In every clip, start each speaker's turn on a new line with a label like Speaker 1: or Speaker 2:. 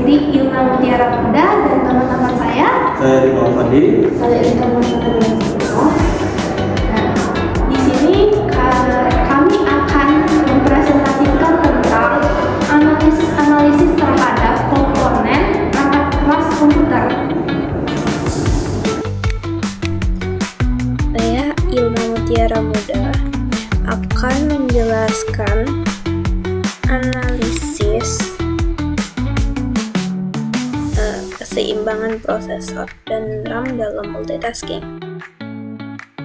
Speaker 1: Diri Ilna Mutiara Muda dan teman-teman saya
Speaker 2: Ridwan Fandi.
Speaker 1: Saya Intan Masyarakat. Nah, di sini kami akan mempresentasikan tentang analisis terhadap komponen perangkat keras komputer.
Speaker 3: Saya Ilna Mutiara Muda akan menjelaskan analisis keseimbangan prosesor dan RAM dalam multitasking.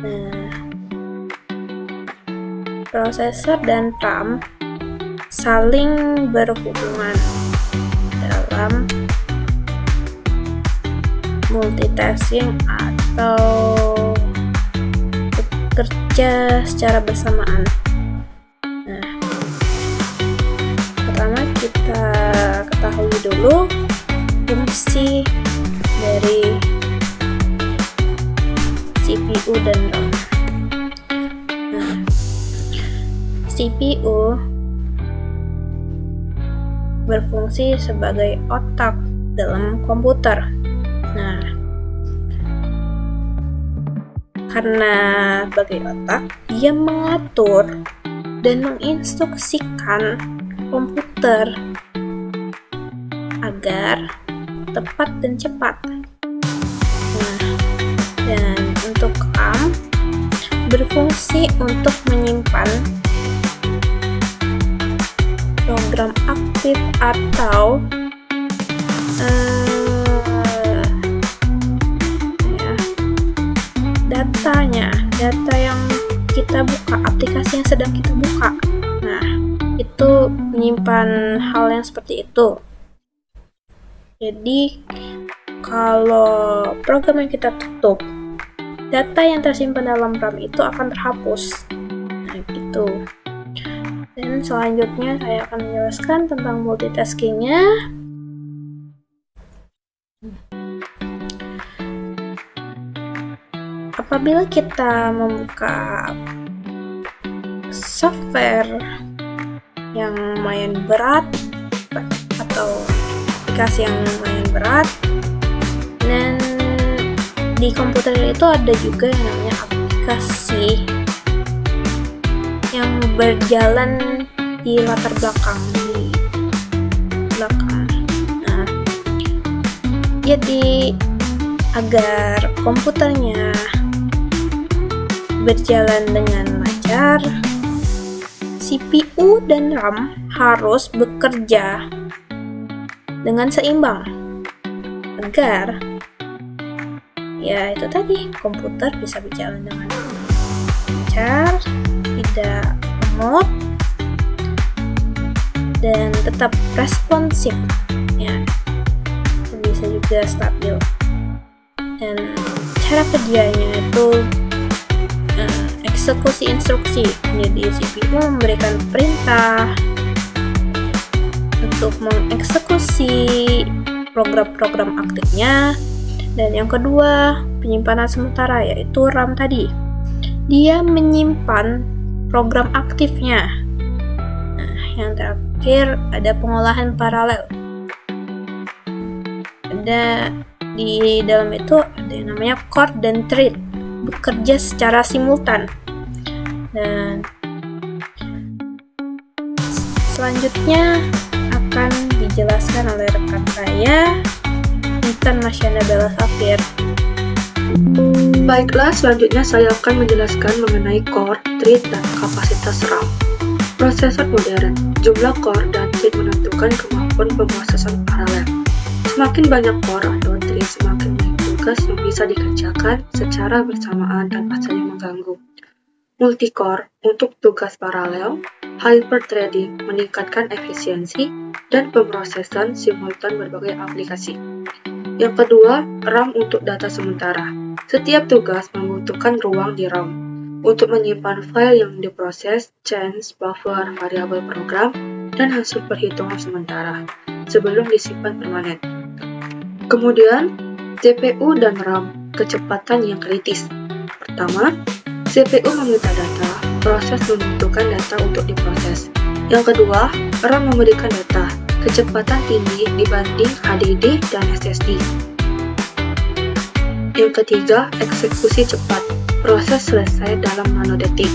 Speaker 3: Nah, prosesor dan RAM saling berhubungan dalam multitasking atau bekerja secara bersamaan. Nah, pertama kita ketahui dulu fungsi dari CPU dan RAM. Nah, CPU berfungsi sebagai otak dalam komputer. Nah, karena sebagai otak, dia mengatur dan menginstruksikan komputer agar tepat dan cepat. Nah, dan untuk RAM berfungsi untuk menyimpan program aktif atau data yang kita buka, aplikasi yang sedang kita buka. Nah, itu menyimpan hal yang seperti itu. Jadi, kalau program yang kita tutup, data yang tersimpan dalam RAM itu akan terhapus. Nah, gitu. Dan selanjutnya saya akan menjelaskan tentang multitaskingnya. Apabila kita membuka software yang lumayan berat atau aplikasi yang lumayan berat, dan di komputer itu ada juga yang namanya aplikasi yang berjalan di latar belakang, Nah, jadi agar komputernya berjalan dengan lancar, CPU dan RAM harus bekerja dengan seimbang agar ya itu tadi komputer bisa berjalan dengan lancar, tidak lemot, dan tetap responsif, ya, bisa juga stabil. Dan cara kerjanya itu eksekusi instruksi. Jadi CPU memberikan perintah untuk mengeksekusi program-program aktifnya. Dan yang kedua, penyimpanan sementara, yaitu RAM tadi. Dia menyimpan program aktifnya. Nah, yang terakhir ada pengolahan paralel. Ada di dalam itu ada yang namanya core dan thread, bekerja secara simultan. Dan selanjutnya akan dijelaskan oleh rekan saya, Intan Masyana Bella Safir.
Speaker 4: Baiklah, selanjutnya saya akan menjelaskan mengenai core, thread, dan kapasitas RAM. Prosesor modern, jumlah core dan thread menentukan kemampuan pemrosesan paralel. Semakin banyak core atau thread, semakin banyak tugas yang bisa dikerjakan secara bersamaan tanpa saling mengganggu. Multicore untuk tugas paralel, hyperthreading meningkatkan efisiensi dan pemrosesan simultan berbagai aplikasi. Yang kedua, RAM untuk data sementara. Setiap tugas membutuhkan ruang di RAM untuk menyimpan file yang diproses, change, buffer, variabel program, dan hasil perhitungan sementara sebelum disimpan permanen. Kemudian, CPU dan RAM, kecepatan yang kritis. Pertama, CPU meminta data, proses membutuhkan data untuk diproses. Yang kedua, RAM memberikan data, kecepatan tinggi dibanding HDD dan SSD. Yang ketiga, eksekusi cepat. Proses selesai dalam nanodetik.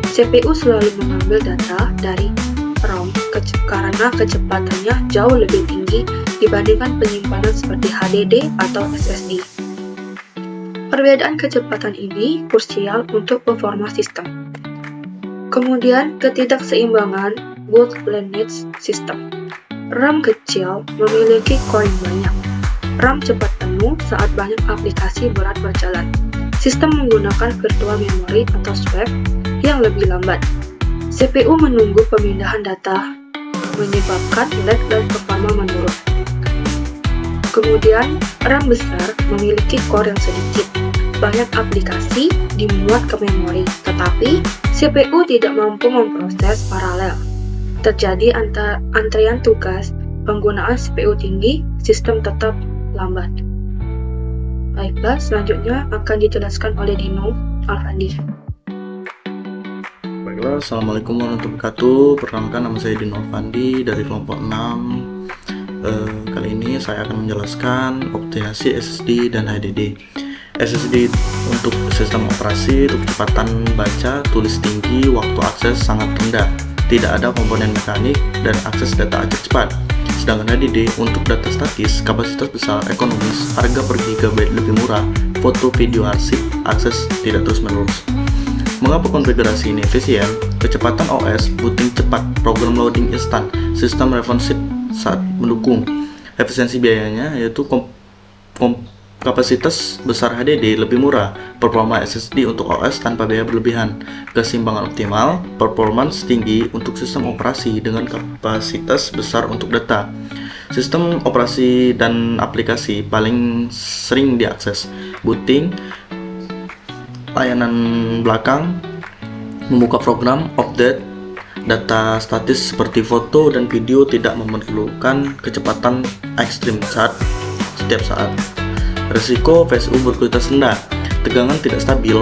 Speaker 4: CPU selalu mengambil data dari ROM karena kecepatannya jauh lebih tinggi dibandingkan penyimpanan seperti HDD atau SSD. Perbedaan kecepatan ini krusial untuk performa sistem. Kemudian, ketidakseimbangan bottlenecks sistem. RAM kecil memiliki core yang banyak. RAM cepat penuh saat banyak aplikasi berat berjalan. Sistem menggunakan virtual memory atau swap yang lebih lambat. CPU menunggu pemindahan data, menyebabkan lag dan performa menurun. Kemudian, RAM besar memiliki core yang sedikit. Banyak aplikasi dimuat ke memori, tetapi CPU tidak mampu memproses paralel. Terjadi antrean tugas, penggunaan CPU tinggi, sistem tetap lambat. Baiklah, selanjutnya akan dijelaskan oleh Dino Alfandi.
Speaker 2: Baiklah, Assalamualaikum warahmatullahi wabarakatuh. Perkenalkan, nama saya Dino Alfandi dari kelompok 6. Kali ini saya akan menjelaskan optimasi SSD dan HDD. SSD untuk sistem operasi, untuk kecepatan baca, tulis tinggi, waktu akses sangat rendah, tidak ada komponen mekanik, dan akses data agak cepat. Sedangkan HDD untuk data statis, kapasitas besar, ekonomis, harga per gigabyte lebih murah, foto, video, arsip, akses tidak terus-menerus. Mengapa konfigurasi ini efisien? Kecepatan OS, booting cepat, program loading instan, sistem responsive saat mendukung. Efisiensi biayanya yaitu kapasitas besar HDD lebih murah, performa SSD untuk OS tanpa biaya berlebihan, keseimbangan optimal, performance tinggi untuk sistem operasi dengan kapasitas besar untuk data. Sistem operasi dan aplikasi paling sering diakses, booting, layanan belakang, membuka program, update, data statis seperti foto dan video tidak memerlukan kecepatan ekstrim setiap saat. Risiko PSU berkualitas rendah, tegangan tidak stabil,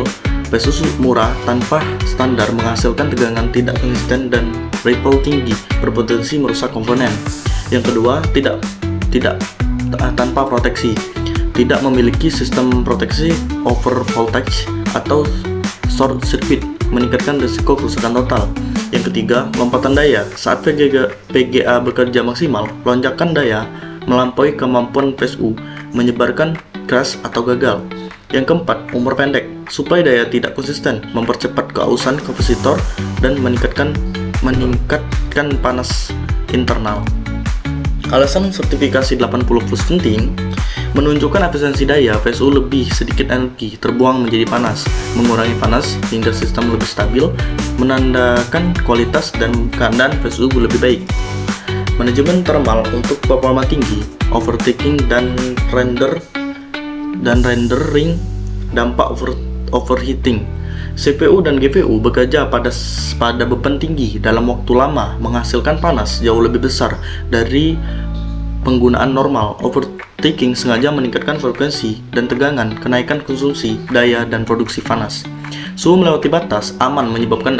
Speaker 2: PSU murah tanpa standar menghasilkan tegangan tidak konsisten dan ripple tinggi, berpotensi merusak komponen. Yang kedua, tidak tanpa proteksi, tidak memiliki sistem proteksi over voltage atau short circuit, meningkatkan risiko kerusakan total. Yang ketiga, lompatan daya. Saat VGA bekerja maksimal, lonjakan daya melampaui kemampuan PSU, menyebarkan crash atau gagal. Yang keempat, umur pendek. Suplai daya tidak konsisten, mempercepat keausan kapasitor dan meningkatkan panas internal. Alasan sertifikasi 80 plus penting, menunjukkan efisiensi daya, PSU lebih sedikit energi terbuang menjadi panas, mengurangi panas hingga sistem lebih stabil, menandakan kualitas dan keadaan PSU lebih baik. Manajemen thermal untuk performa tinggi, overclocking dan rendering, dampak overheating. CPU dan GPU bekerja pada beban tinggi dalam waktu lama, menghasilkan panas jauh lebih besar dari penggunaan normal. Overclocking sengaja meningkatkan frekuensi dan tegangan, kenaikan konsumsi daya dan produksi panas. Suhu melewati batas aman menyebabkan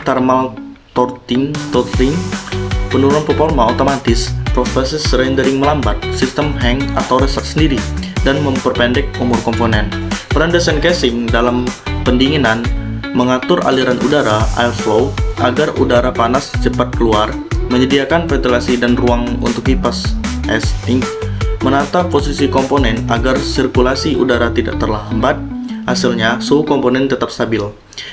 Speaker 2: thermal throttling, penurunan performa otomatis, proses rendering melambat, sistem hang atau restart sendiri, dan memperpendek umur komponen. Peran desain casing dalam pendinginan, mengatur aliran udara airflow agar udara panas cepat keluar, menyediakan ventilasi dan ruang untuk kipas es, menata posisi komponen agar sirkulasi udara tidak terlambat. Hasilnya, suhu komponen tetap stabil.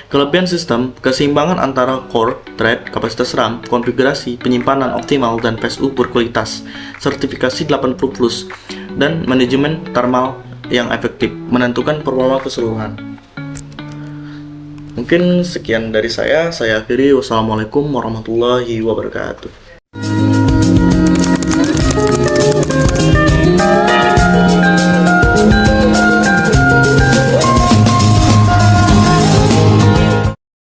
Speaker 2: Kelebihan sistem, keseimbangan antara core, thread, kapasitas RAM, konfigurasi, penyimpanan optimal, dan PSU berkualitas, sertifikasi 80 plus, dan manajemen thermal yang efektif, menentukan performa keseluruhan. Mungkin sekian dari saya akhiri. Wassalamualaikum warahmatullahi wabarakatuh.